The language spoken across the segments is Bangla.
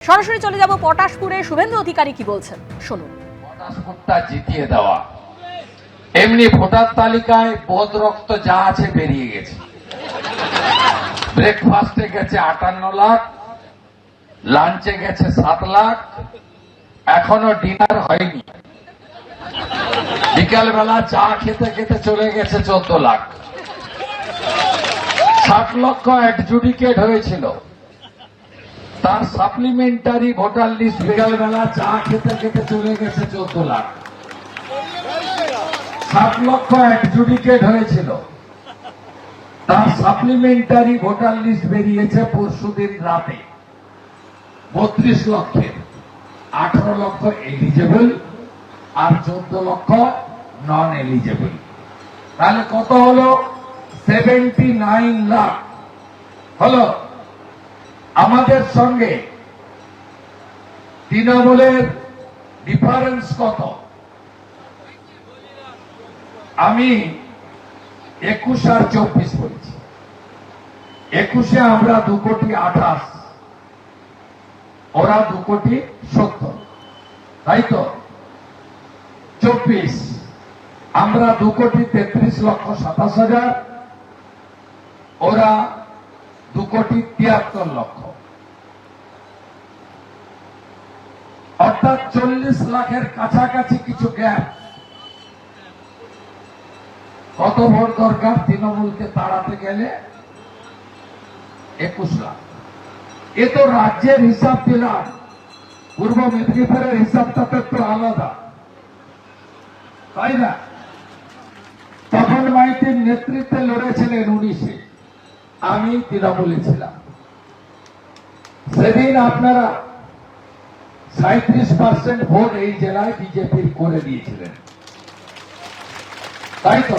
সরাসরি চলে যাব পটাশপুরে। শুভেন্দু অধিকারী কি বলছেন শুনুন। পটাশপুরটা জিতিয়ে দেওয়া, এমনি ভোটার তালিকায় বোধ রক্ত যা আছে বেরিয়ে গেছে। ব্রেকফাস্টে গেছে 58 লাখ, লাঞ্চে গেছে 7 লাখ, এখনো ডিনার হয়নি। বিকালবেলা চা খেতে খেতে চলে গেছে 14 লাখ। 60 লক্ষ অ্যাডজুডিকেট হয়েছিল, তার সাপ্লিমেন্টারি ভোটার লিস্ট বিকালবেলা চা খেতে খেতে চলে গেছে 14 লাখ। 60 লক্ষ অ্যাডজুডিকেট হয়েছিল, তার সাপ্লিমেন্টারি ভোটার লিস্ট বেরিয়েছে পরশুদিন রাতে 32 লক্ষের। 18 লক্ষ এলিজেবল আর 14 লক্ষ নন এলিজেবল। তাহলে কত হলো? 79 লাখ হলো। আমাদের সঙ্গে তৃণমূলের ডিফারেন্স কত? আমি 21 আর 24 বলছি। 21-এ আমরা 2,28,00,000, ওরা 2,70,00,000, তাই তো? 24 আমরা 2,33,27,000, ওরা 2,73,00,000। অর্থাৎ 40 লাখের কাছাকাছি কিছু গ্যাপ। কত ভোট দরকার তৃণমূলকে তাড়াতে গেলে? 21 লাখ। এ তো রাজ্যের হিসাব দিলাম, পূর্ব মেদিনীপুরের হিসাবটা তো একটু আলাদা, তাই না? তখন মাইতির নেতৃত্বে লড়েছিলেন 19-এ, আমি তৃণমূলে ছিলাম। সেদিন আপনারা 37% ভোট এই জেলায় বিজেপির করে দিয়েছিলেন, তাই তো?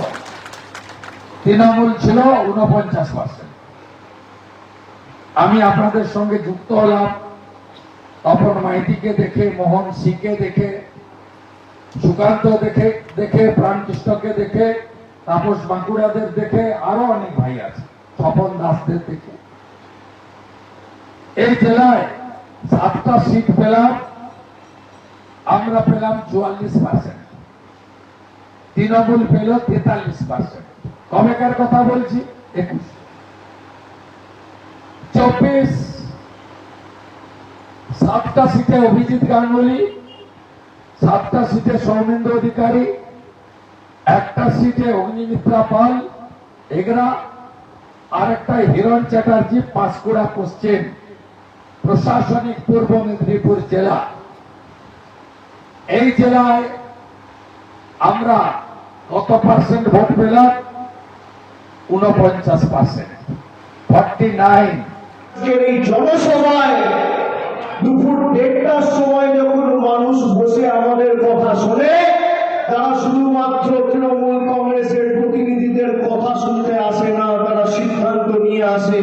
তৃণমূল ছিল 49%। আমি আপনাদের সঙ্গে যুক্ত হলাম তপন মাইতিকে দেখে, মোহন সিংকে দেখে, সুকান্ত দেখে, প্রাণকৃষ্ণকে দেখে, তাপস বাঁকুড়াদের দেখে, আরো অনেক ভাই আছে, স্বপন দাসদের দেখে। এই জেলায় 7টা সিট পেলাম, আমরা পেলাম 44%, তৃণমূল পেল 43%। কবেকার কথা বলছি? 21। 24 7টা সিটে অভিজিৎ গাঙ্গুলি, 7টা সিটে সৌমেন্দ্র অধিকারী, 1টা সিটে অগ্নিমিত্রা পাল এগরা, আর একটা হিরণ চ্যাটার্জি পাঁশকুড়া পশ্চিম প্রশাসনিক পূর্ব মেদিনীপুর জেলা। এই জেলায় আমরা কত পার্সেন্ট ভোট পেলাম? 49%, 49। এই জনসভায় দুপুর 1:30টার সময় যখন মানুষ বসে আমাদের কথা শোনে, তারা শুধুমাত্র তৃণমূল কংগ্রেসের প্রতিনিধিদের কথা শুনতে আসে না, তারা সিদ্ধান্ত নিয়ে আসে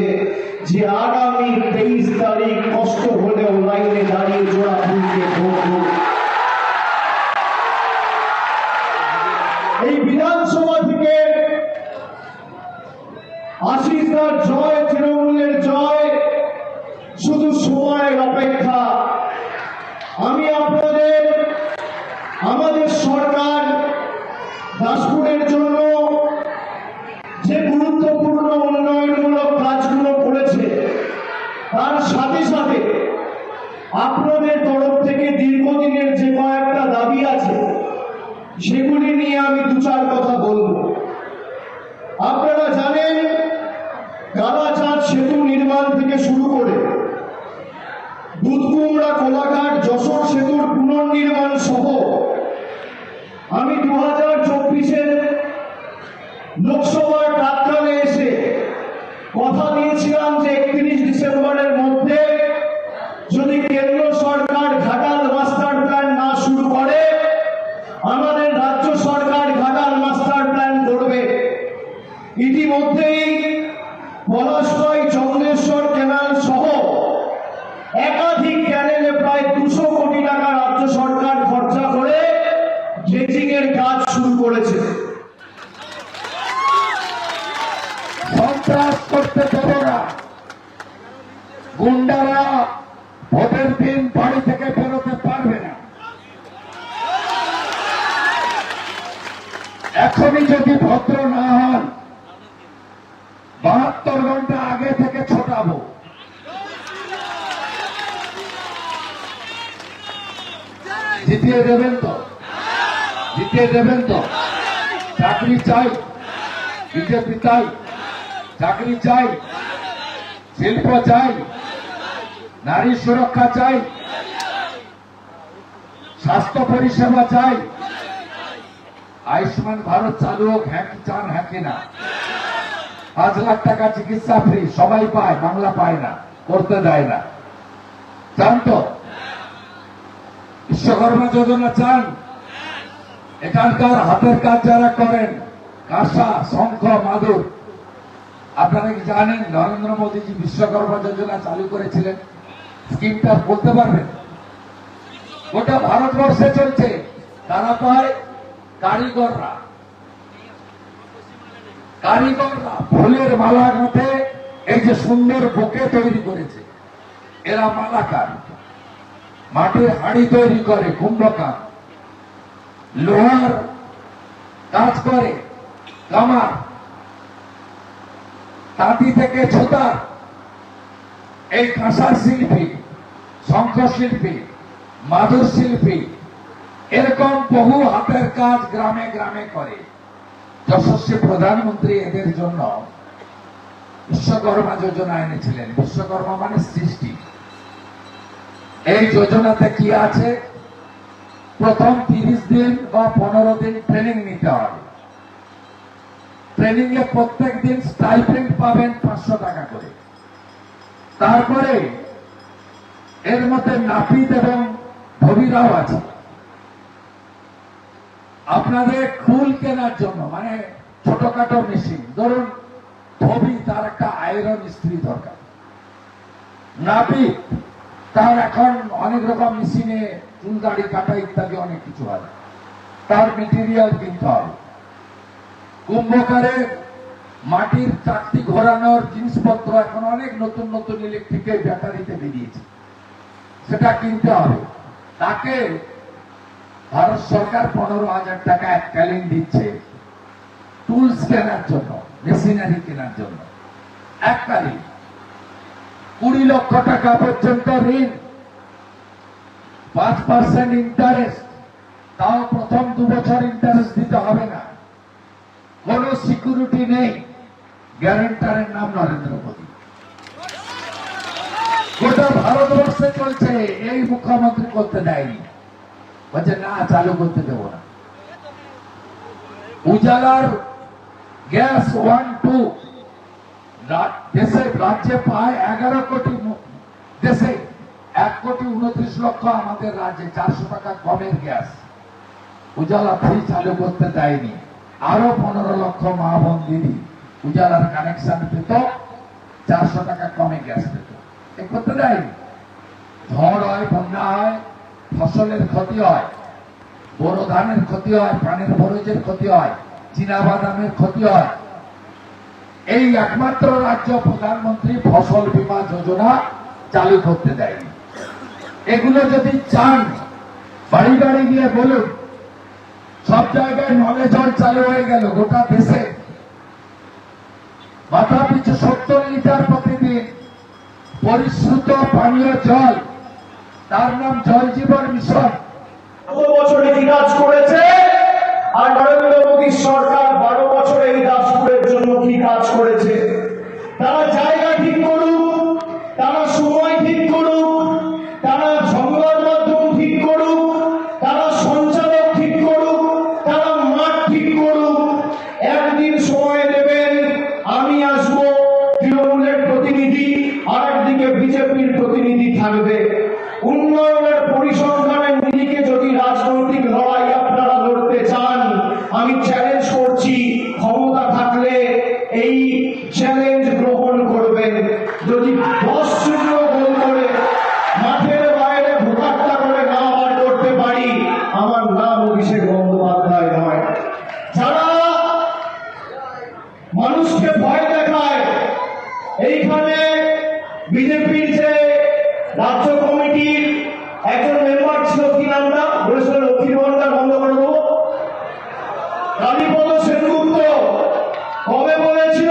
যে আগামী 23 তারিখ কষ্ট হলেও লাইনে দাঁড়িয়ে জোড়া ফুলকে ভোট দেব। এই বিধানসভা থেকে আশিসদার জয়, তৃণমূলের জয়, শুধু সময়ের অপেক্ষা। আমি আপনাদের, আমাদের সরকার দাসপুরের জন্য যে গুরুত্বপূর্ণ উন্নয়নমূলক কাজগুলো করেছে, তার সাথে সাথে আপনাদের তরফ থেকে দীর্ঘদিনের যে কয়েকটা দাবি আছে, সেগুলি নিয়ে আমি 2-4 কথা বলবো। আপনারা জানেন, গালাচাঁদ সেতু নির্মাণ থেকে শুরু করে দুধকুমড়া কোলাঘাট যশোর সেতুর পুনর্নির্মাণ সহ আমি 2024-এর লোকসভার প্রাক্কালে এসে কথা দিয়েছিলাম যে 31 ডিসেম্বরের মধ্যে যদি কেন্দ্র সরকার ঘাটাল মাস্টার প্ল্যান না শুরু করে, আমাদের রাজ্য সরকার ঘাটাল মাস্টার প্ল্যান করবে। ইতিমধ্যেই পলাশবাই চন্দ্রেশ্বর ক্যানাল সহ একাধিক ক্যানেলে প্রায় 200 কোটি টাকা রাজ্য সরকার খরচা করে ড্রেজিং এর কাজ শুরু করেছে। সন্ত্রাস করতে দেব না, গুন্ডারা ভোটের দিন কোনোদিন বাড়ি থেকে বেরোতে পারবে না। এখনই যদি ভদ্র না হন 72 ঘন্টা আগে থেকে ছোটাবো। জিতিয়ে দেবেন তো? জিতিয়ে দেবেন তো? চাকরি চাই, বিজেপি চাই, চাকরি চাই, শিল্প চাই, নারী সুরক্ষা চাই, স্বাস্থ্য পরিষেবা চাই, আয়ুষ্মান ভারত চালু হোক, হ্যাঁ কি চান? হ্যাঁ কি না? 5 লাখ টাকা চিকিৎসা ফ্রি সবাই পায়, বাংলা পায় না, করতে দেয় না। চান তো? বিশ্বকর্মা যোজনা চান? এখানকার হাতের কাজ যারা করেন, কাঁসা, শঙ্খ, মাদুর, আপনারা কি জানেন নরেন্দ্র মোদীজি বিশ্বকর্মা যোজনা চালু করেছিলেন? স্কিমটা বলতে পারবেন? গোটা ভারতবর্ষে চলছে। তারা পায় কারিগররা, কারিগররা ফুলের মালা গাঁথে এই যে সুন্দর বুকে তৈরি করেছে, এরা মালাকার। মাটির হাড়ি তৈরি করে কুম্ভকার, লোহার কাজ করে কামার, তাঁতি থেকে ছুতার, এই কাঁসার শিল্পী, শঙ্খ শিল্পী, মাদুর শিল্পী, এরকম বহু হাতের কাজ গ্রামে গ্রামে করে। যশস্বী প্রধানমন্ত্রী এদের জন্য বিশ্বকর্মা যোজনা এনেছিলেন। বিশ্বকর্মা মানে সৃষ্টি। এই যোজনাতে কি আছে? প্রথম 30 দিন বা 15 দিন ট্রেনিং নিতে হবে। ট্রেনিং এ প্রত্যেক দিন স্টাইপেন্ড পাবেন 500 টাকা করে। তারপরে এর মধ্যে নাপিত এবং ধবিরাও আছে। আপনাদের ফুল কেনার জন্য, মানে ছোটখাটো মেশিন, ধরুন ধবি, তার একটা আয়রন স্ত্রী দরকার। নাপিত, তার এখন অনেক রকম মেশিনে চুল দাড়ি কাটা ইত্যাদি অনেক কিছু হয়, তার মেটেরিয়াল কিনতে হবে। কুম্ভকারের মাটির চাকতি ঘোরানোর জিনিসপত্র এখন অনেক নতুন নতুন ইলেকট্রিকের ব্যাটারিতে বেরিয়েছে, সেটা কিনতে হবে। তাকে ভারত সরকার 15,000 টাকা এককালীন দিচ্ছে টুলস কেনার জন্য, মেশিনারি কেনার জন্য। এককালীন 20 লক্ষ টাকা পর্যন্ত ঋণ, 5% ইন্টারেস্ট, তাও প্রথম 2 বছর ইন্টারেস্ট দিতে হবে না। কোন সিকিউরিটি নেই, গ্যারান্টারের নাম নরেন্দ্র মোদী। গোটা ভারতবর্ষে চলছে, এই মুখ্যমন্ত্রী করতে দেয়নি, বলছে না চালু করতে দেব না। উজালার গ্যাস 1-2 দেশে রাজ্যে পায় 11 কোটি, দেশে 1,29,00,000 আমাদের রাজ্যে 400 টাকা কমের গ্যাস। উজালা ফ্রি চালু করতে দেয়নি। আরো 15 লক্ষ মা বোন দিদি উজালার কানেকশন পেত, 400 টাকা কমে গ্যাস পেত। এ করতে দেয়নি। ঝড় হয়, বন্যা হয়, ফসলের ক্ষতি হয়, বোরো ধানের ক্ষতি হয়, পানের বরজের ক্ষতি হয়, চীনাবাদামের ক্ষতি হয়। এই একমাত্র রাজ্য প্রধানমন্ত্রী ফসল বীমা যোজনা চালু করতে দেয়নি। এগুলো যদি চান বাড়ি বাড়ি গিয়ে বলুন। সব জায়গায় নলে জল চালু হয়ে গেল গোটা দেশে। মাথা পিছু 70 লিটার প্রতিদিন পরিশ্রুত পানীয় জল, তার নাম জল জীবন মিশন। কত বছরে কি কাজ করেছে, আর নরেন্দ্র মোদী সরকার 12 বছরে এই দাসপুরের জন্য কি কাজ করেছে। তারা জায়গা ঠিক করুক, তারা সময় ঠিক করুক, তারা সংবাদ মাধ্যম ঠিক করুক, তারা সঞ্চালক ঠিক করুক, তারা মাঠ ঠিক করুক। একদিন সময় দেবেন, আমি আসবো, তৃণমূলের প্রতিনিধি, আর একদিকে বিজেপির প্রতিনিধি থাকবে। উন্নয়নের পরিসংখ্যানের নিরিখে যদি রাজনৈতিক লড়াই আপনারা লড়তে চান, আমি চ্যালেঞ্জ করছি, ক্ষমতা থাকলে এই একজন মেম্বার ছিল, কি নামটা বলেছিল, লক্ষ্মীর ভান্ডার বন্ধ করে দেবো। কালীপদ সেনগুপ্ত কবে বলেছিল?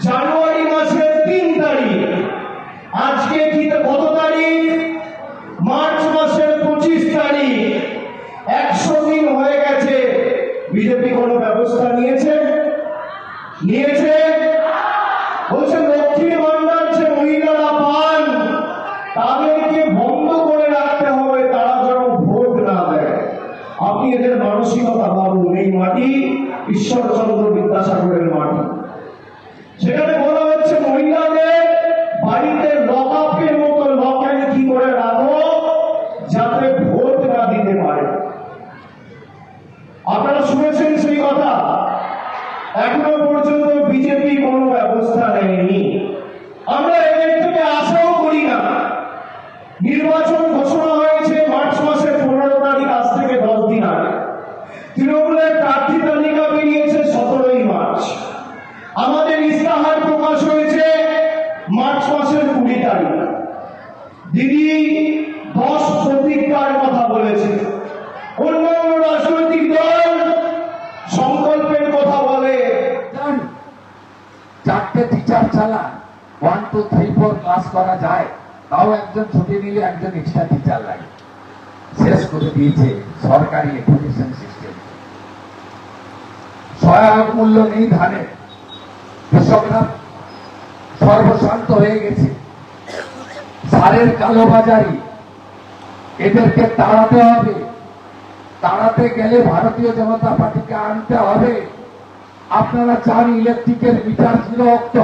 জানুয়ারি মাসের 3 তারিখ। আজকে কি কত তারিখ? মার্চ মাসের 25 তারিখ। 100 দিন হয়ে গেছে। বিজেপি কোনো ব্যবস্থা নিয়েছে? বলছে লক্ষ্মীর ভান্ডার যে মহিলারা পান তাদেরকে বন্ধ করে রাখতে হবে, তারা যেন ভোট না দেয়। আপনি এদের মানসিকতা ভাবুন। এই মাটি ঈশ্বরচন্দ্র বিদ্যাসাগরের মাটি। সেখানে বলা হচ্ছে মহিলাদের বাড়িতে লকআপের মতো লক অ্যান্ড কি করে রাখো যাতে ভোট না দিতে পারে। আপনারা শুনেছেন সেই কথা? এখনো পর্যন্ত বিজেপি কোনো ব্যবস্থা নেয়নি। আমরা এদের থেকে আশাও করি না। নির্বাচন ঘোষণা হয়েছে মার্চ মাসের 15 তারিখ, আজ থেকে 10 দিন আগে। তৃণমূলের প্রার্থী তালিকা বেরিয়েছে 17ই মার্চ। আমাদের ইস্তাহার প্রকাশ হয়েছে মার্চ মাসের 20 তারিখ। দিদি 10 প্রতিজ্ঞার কথা বলেছে। অন্যান্য রাজনৈতিক দল সংকল্পের কথা বলে। 4টে টিচার চালা 1 2 3 4 ক্লাস করা যায়, তাও একজন ছুটি নিলে একজন এক্সট্রা টিচার লাগে। শেষ করে দিয়েছে সরকারি এডুকেশন সিস্টেম। সহায়ক মূল্য নেই ধানের, কৃষকরা সর্বশান্ত হয়ে গেছে। সারের কালোবাজারি, এদেরকে তাড়াতে হবে। তাড়াতে গেলে ভারতীয় জনতা পার্টিকে আনতে হবে। আপনারা চান ইলেকট্রিকের মিটার ছিল অক্ত,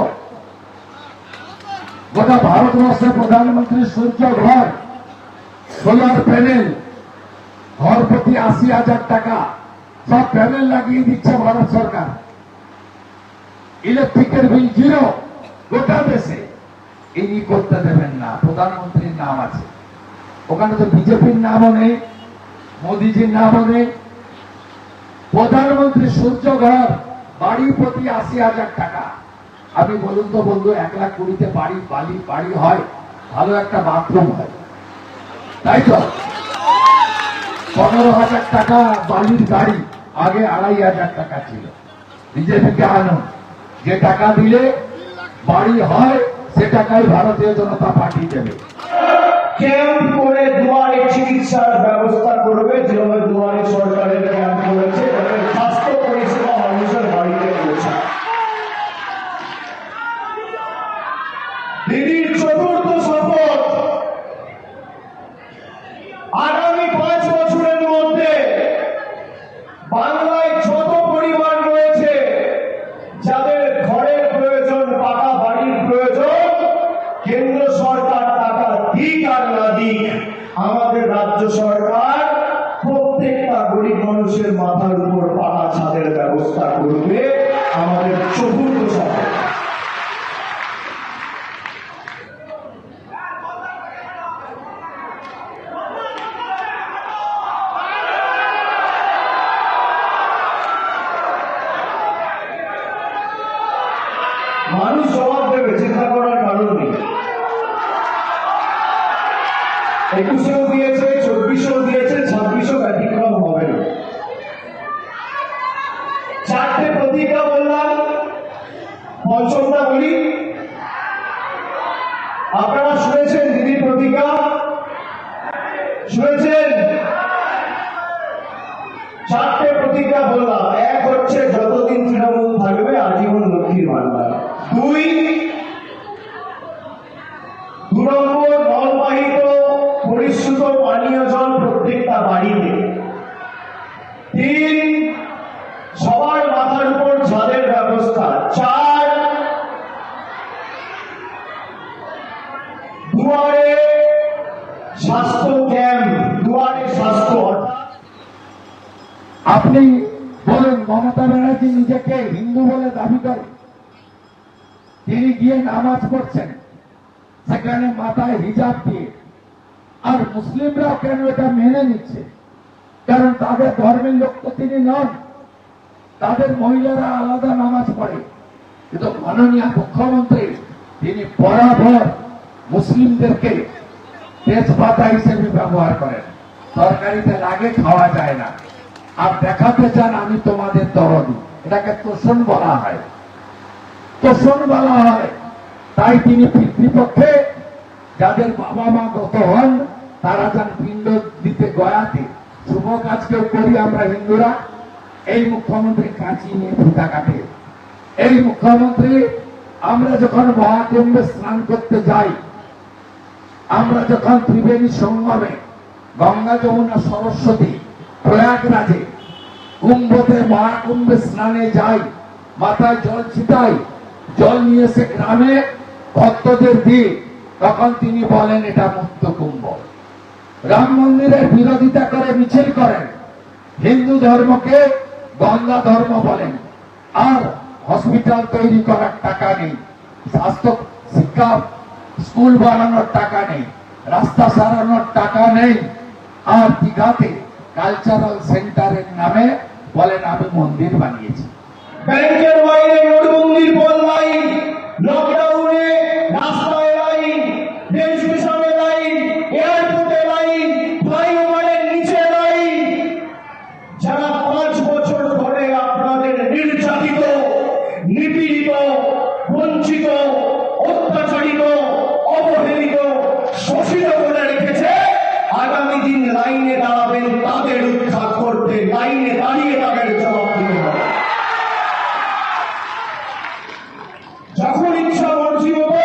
গোটা ভারতবর্ষে প্রধানমন্ত্রী সূর্য ঘর, সোলার প্যানেল, ঘর প্রতি 80,000 টাকা, সব প্যানেল লাগিয়ে দিচ্ছে ভারত সরকার। ইলেকট্রিকের বিল 0 গোটা দেশে। ইনি করতে দেবেন না। প্রধানমন্ত্রীর নাম আছে ওখানে, তো বিজেপির নামও নেই, মোদীজির নামও নেই। প্রধানমন্ত্রী সূর্য ঘর, বাড়ি প্রতি 80,000 টাকা। আপনি বলুন তো বন্ধু, 1,20,000-তে বাড়ি হয়, ভালো একটা বাথরুম হয়, তাই তো? 15,000 টাকা বালির গাড়ি, আগে 2,500 টাকা ছিল। বিজেপিকে আনুন, যে টাকা দিলে বাড়ি হয় সে টাকাই ভারতীয় জনতা পার্টি দেবে। ক্যাম্প করে দুয়ারে চিকিৎসার ব্যবস্থা করবে, যেভাবে দুয়ারে সরকারের ক্যাম্প করেছে, তাদের স্বাস্থ্য পরিষেবা মানুষের বাড়িতে পৌঁছায়। দিদির 4র্থ শপথ, আগামী 5 বছরের মধ্যে বাংলায় যত পরিবার রয়েছে যাদের ঘরের প্রয়োজন, পাকা বাড়ির প্রয়োজন, কেন্দ্র সরকার টাকা দিক আর না দিক, আমাদের রাজ্য সরকার প্রত্যেকটা গরিব মানুষের মাথার উপর পাকা ছাদের ব্যবস্থা করবে। আমাদের 4র্থ শপথ। মানুষ জবাব দেবে, চিন্তা করার কারণ নেই। 21-এও দিয়েছে, 24-এও দিয়েছে, 26-ও ব্যতিক্রম হবে না। 4টে প্রতিজ্ঞা বললাম, 5টা বলি। আপনারা শুনেছেন দিদির প্রতিজ্ঞা? শুনেছেন? 4টে প্রতিজ্ঞা বললাম। 1 হচ্ছে যতদিন তৃণমূল থাকবে আজীবন লক্ষ্মীর ভান্ডার। 2 নম্বর, নলবাহিত পরিশুদ্ধ পানীয় জল প্রত্যেকটা বাড়িতে। 3, সবার মাথার উপর ছাদের ব্যবস্থা। 4, দুয়ারে স্বাস্থ্য ক্যাম্প, দুয়ারে স্বাস্থ্য। আপনি বলেন, মমতা ব্যানার্জি নিজেকে হিন্দু বলে দাবি করে, তিনি গিয়ে নামাজ পড়ছেন সেখানে মাথায় হিজাব দিয়ে, আর মুসলিমরাও কেন এটা মেনে নিচ্ছে? কারণ তাদের ধর্মের লোক তো তিনি নন, তাদের মহিলারা আলাদা নামাজ পড়ে। কিন্তু মাননীয় মুখ্যমন্ত্রী তিনি বরাবর মুসলিমদেরকে তেজপাতা হিসেবে ব্যবহার করেন, তরকারিতে লাগে, খাওয়া যায় না। আর দেখাতে চান আমি তোমাদের দরদি, এটাকে তোষণ বলা হয়, তোষণ বলা হয়। তাই তিনি পিতৃপক্ষে যাদের বাবা মা গত হন তারা যান পিণ্ড দিতে গয়াতে, শুভ কাজ কেউ করি আমরা হিন্দুরা, এই মুখ্যমন্ত্রী কাঁচি নিয়ে ফিতা কাটে। এই মুখ্যমন্ত্রী আমরা যখন মহাকুম্ভে স্নান করতে যাই, আমরা যখন ত্রিবেণী সঙ্গমে গঙ্গা যমুনা সরস্বতী প্রয়াগরাজে কুম্ভতে মহাকুম্ভে স্নানে যাই, মাথায় জল ছিটাই, জল নিয়ে এসে গ্রামে ভক্তদের দিই, তখন তিনি বলেন এটা মুক্ত কুম্ভ। রাম মন্দিরের বিরোধিতা করে মিছিল করেন, হিন্দু ধর্মকে গঙ্গা ধর্ম বলেন। আর হসপিটাল তৈরি করার টাকা নেই, স্বাস্থ্য শিক্ষা স্কুল বানানোর টাকা নেই, রাস্তা সারানোর টাকা নেই। আর দীঘাতে কালচারাল সেন্টারের নামে বলেন আমি মন্দির বানিয়েছি। ব্যাংকের বাইরে নোটবন্দির পর লাইন, লকডাউনে রাস্তায় লাইন, রেল স্টেশনে লাইন, এয়ারপোর্টে লাইন, ফ্লাইওভারের নিচে লাইন। যারা 5 বছর ধরে আপনাদের নির্যাতিত, নিপীড়িত, বঞ্চিত, অত্যাচারিত, অবহেলিত, শোষিত করে রেখেছে, আগামী দিন লাইনে দাঁড়াবেন তাদের উদ্ধার করতে, লাইনে দাঁড়িয়ে তাদের জবাব দিতে হবে। যখন ইচ্ছা মর্জি মতো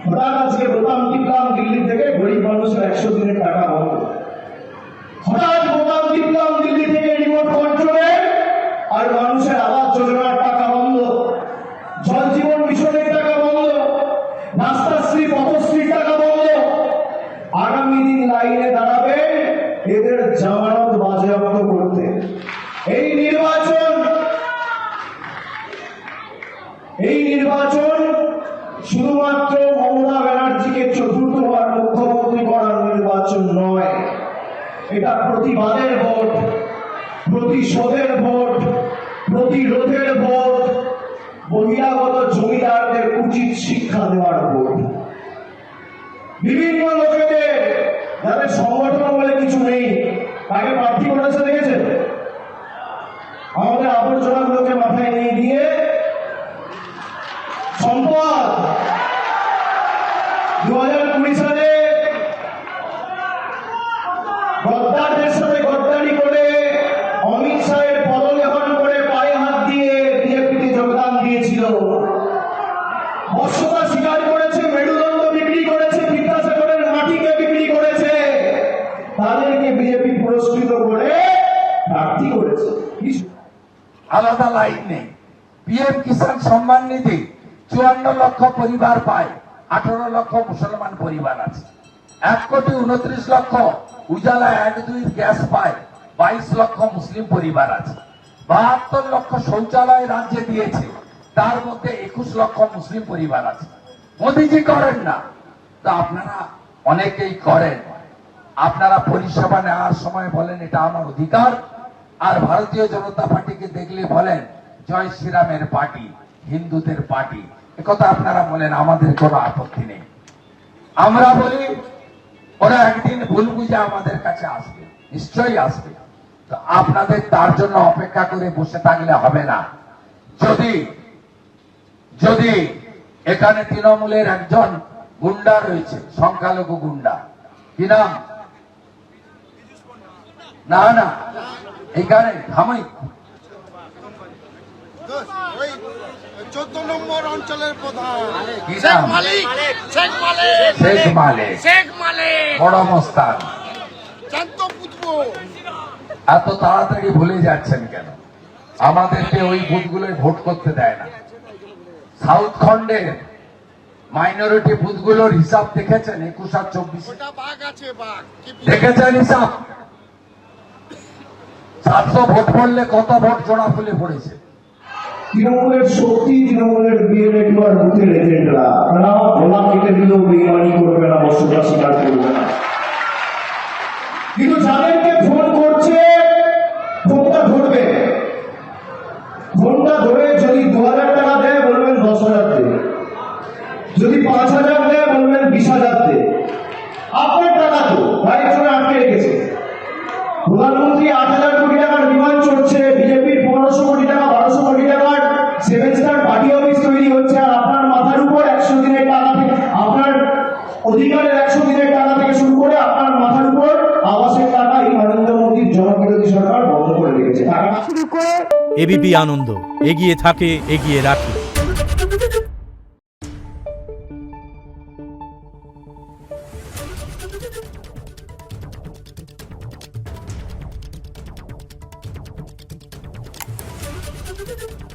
হঠাৎ আজকে বোতাম টিপলাম দিল্লি থেকে, গরিব মানুষের 100 দিনের টাকা বন্ধ। হঠাৎ বোতাম টিপলাম দিল্লি থেকে রিমোট কন্ট্রোলে, আর মানুষের আবাস যোজনার টাকা বন্ধ, জল জীবন মিশনের টাকা বন্ধ, রাস্তাশ্রী পথশ্রীর টাকা বন্ধ। আগামী দিন লাইনে দাঁড়াবে এদের জামানত বাজেয়াপ্ত করতে। এই নির্বাচন শুধুমাত্র মমতা ব্যানার্জিকে চতুর্থবার মুখ্যমন্ত্রী করার নির্বাচন নয়, এটা প্রতিবাদের ভোট, প্রতিশোধের ভোট, প্রতিরোধের ভোট, বহিরাগত জমিদারদের উচিত শিক্ষা দেওয়ার ভোট। বিভিন্ন লোকেদের যাদের সংগঠন বলে কিছু নেই, তাকে প্রার্থী করেছে দেখেছেন? আমাদের আবর্জনাগুলোকে মাথায় নিয়ে দিয়ে সম্পদ 2020 সালে গদ্দারদের সাথে গদ্দারি করে অমিত শাহের পদলেখন করে পায়ে হাত দিয়ে বিজেপিতে যোগদান দিয়েছিল। বর্ষতা স্বীকার করেছে, মেরুদণ্ড বিক্রি করেছে, বিদ্যাসাগরের মাটিকে বিক্রি করেছে, তাদেরকে বিজেপি পুরস্কৃত করে প্রার্থী করেছে। আলাদা লাইন নেই। পিএম কিষাণ সম্মান নিধি 54 লক্ষ পরিবার পায়, 18 লক্ষ মুসলমান পরিবার আছে। 1,29,00,000 উজালা 1-2 গ্যাস পায়, 22 লক্ষ মুসলিম পরিবার আছে। 72 লক্ষ শৌচালয় রাজ্যে দিয়েছে, তার মধ্যে 21 লক্ষ মুসলিম পরিবার আছে। মোদিজি করেন না, তো আপনারা অনেকেই করেন। আপনারা পরিষেবা নেওয়ার সময় বলেন এটা আমার অধিকার, আর ভারতীয় জনতা পার্টিকে দেখলে বলেন জয় শ্রীরামের পার্টি, হিন্দুদের পার্টি। একথা আপনারা বলেন, আমাদের কোনো আপত্তি নেই। আমরা বলি ওরা একদিন ভুল বুঝে আমাদের কাছে আসবে, নিশ্চয়ই আসবে। তো আপনাদের তার জন্য অপেক্ষা করে বসে থাকলে হবে না। যদি এখানে তৃণমূলের একজন গুন্ডা রয়েছে, সংখ্যালঘু গুন্ডা, কি নাম? না এখানে থামাই, 14 নম্বর অঞ্চলের প্রধান কি নাম? শেখ মালিক, বড় মস্তান। জানতো পুত্র এত তাড়াতাড়ি ভুলে যাচ্ছেন কেন? আমাদেরকে ওই বুথগুলোয় ভোট করতে দেয় না। সাউথ খন্ডের মাইনরিটি বুথগুলোর হিসাব দেখেছেন? 21 আর 24 ওটা বাঘ আছে, বাঘ দেখেছেন হিসাব? 700 ভোট পড়লে কত ভোট জোড়া ফুলে পড়েছে? তৃণমূলের শক্তি, তৃণমূলের বিএলএ আর বুথের এজেন্টরা, তারা ভোলা কেটে দিলেও বেইমানি করবে না, বস্তুটা স্বীকার করবে না। কিন্তু যাদেরকে ফোন করছে, ফোনটা ধরবে, ফোনটা ধরে যদি 2000 টাকা দেয় বলবেন 10,000 দে, যদি 5,000 দেয় বলবেন 20,000 দে, আপনার টাকা তো গাড়ির জন্য আটকে রেখেছে। প্রধানমন্ত্রী 8,000 কোটি টাকার বিমান চড়ছে, বিজেপির 1500 কোটি টাকা 1200 কোটি টাকার 7 স্টার পার্টি অফিস তৈরি হচ্ছে, আর আপনার মাথার উপর 100 দিনের টাকা থেকে, আপনার অধিকারের 100 দিনের টাকা থেকে শুরু করে আপনার মাথার উপর আবাসের টাকা এই নরেন্দ্র মোদীর জনবিরোধী সরকার বন্ধ করে রেখেছে। টাকা এবিপি আনন্দ, এগিয়ে থাকে, এগিয়ে রাখে। Thank you.